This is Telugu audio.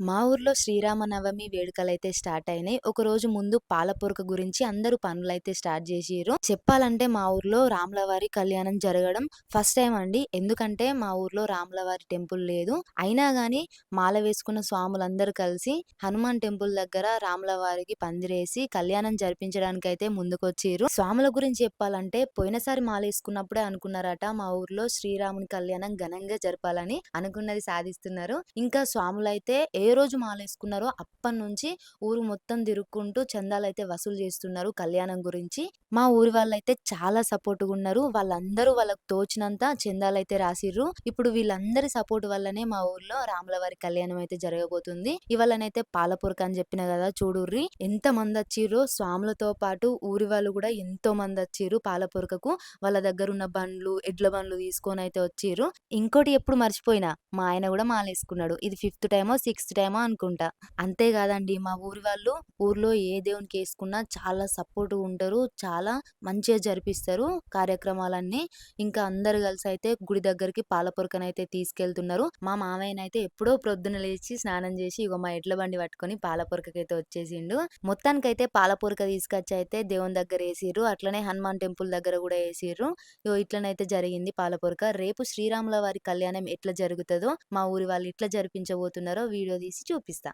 మా ఊర్లో శ్రీరామనవమి వేడుకలైతే స్టార్ట్ అయినాయి. ఒకరోజు ముందు పాలపొరక గురించి అందరూ పనులైతే స్టార్ట్ జేసిర్రు. చెప్పాలంటే మా ఊర్లో రాములవారి కళ్యాణం జరగడం ఫస్ట్ టైమ్ అండి. ఎందుకంటే మా ఊర్లో రాములవారి టెంపుల్ లేదు. అయినా గాని మాల వేసుకున్న స్వాములందరూ కలిసి హనుమాన్ టెంపుల్ దగ్గర రాములవారికి పందిరేసి కళ్యాణం జరిపించడానికైతే ముందుకొచ్చిర్రు. స్వాముల గురించి చెప్పాలంటే పోయినసారి మాలేసుకున్నప్పుడే అనుకున్నారట మా ఊర్లో శ్రీరాముని కళ్యాణం ఘనంగా జరపాలని. అనుకున్నది సాధిస్తున్నారు. ఇంకా స్వాములైతే ఏ రోజు మాలేసుకున్నారో అప్పటినుంచి ఊరు మొత్తం తిరుక్కుంటూ చందాలైతే వసూలు చేస్తున్నారు కళ్యాణం గురించి. మా ఊరి వాళ్ళైతే చాలా సపోర్ట్‌గా ఉన్నారు. వాళ్ళందరూ వాళ్ళకి తోచినంత చందాలైతే రాసిర్రు. ఇప్పుడు వీళ్ళందరి సపోర్ట్ వల్లనే మా ఊర్లో రాములవారి కళ్యాణం అయితే జరగబోతుంది. ఇవాళనైతే పాలపొరక అని చెప్పిన కదా చూడుర్రి ఎంత మంది వచ్చిర్రో. స్వాములతో పాటు ఊరి వాళ్ళు కూడా ఎంతో మంది వచ్చిర్రు పాలపొరకకు. వాళ్ళ దగ్గర ఉన్న బండ్లు, ఎడ్ల బండ్లు తీసుకొని అయితే వచ్చిర్రు. ఇంకోటి ఎప్పుడు మర్చిపోయినా మా ఆయన కూడా మాలేసుకున్నాడు. ఇది ఫిఫ్త్ టైమో, సిక్స్త్ టైమో అనుకుంటా. అంతే కాదండి మా ఊరి వాళ్ళు ఊర్లో ఏ దేవునికి ఏసుకున్నా చాలా సపోర్ట్‌గా ఉంటారు. చాలా మంచిగా జరిపిస్తారు కార్యక్రమాలన్నీ. ఇంకా అందరూ కలిసి అయితే గుడి దగ్గరికి పాలపొరకనైతే తీసుకెళ్తున్నారు. మా మామయ్యనైతే ఎప్పుడో ప్రొద్దున లేచి స్నానం చేసి ఇగో మా ఎడ్ల బండి పట్టుకొని పాలపొరకకైతే వచ్చేసిండు. మొత్తానికైతే పాలపొరక తీసుకొచ్చి అయితే దేవుని దగ్గర ఏసిర్రు. అట్లనే హనుమాన్ టెంపుల్ దగ్గర కూడా ఏసిర్రు. ఇగో ఇట్లనైతే జరిగింది పాలపొరక. రేపు శ్రీరాముల వారి కళ్యాణం ఎట్లా జరుగుతదో, మా ఊరి వాళ్ళు ఎట్లా జరిపించబోతున్నారో వీడియో తీసి చూపిస్తా.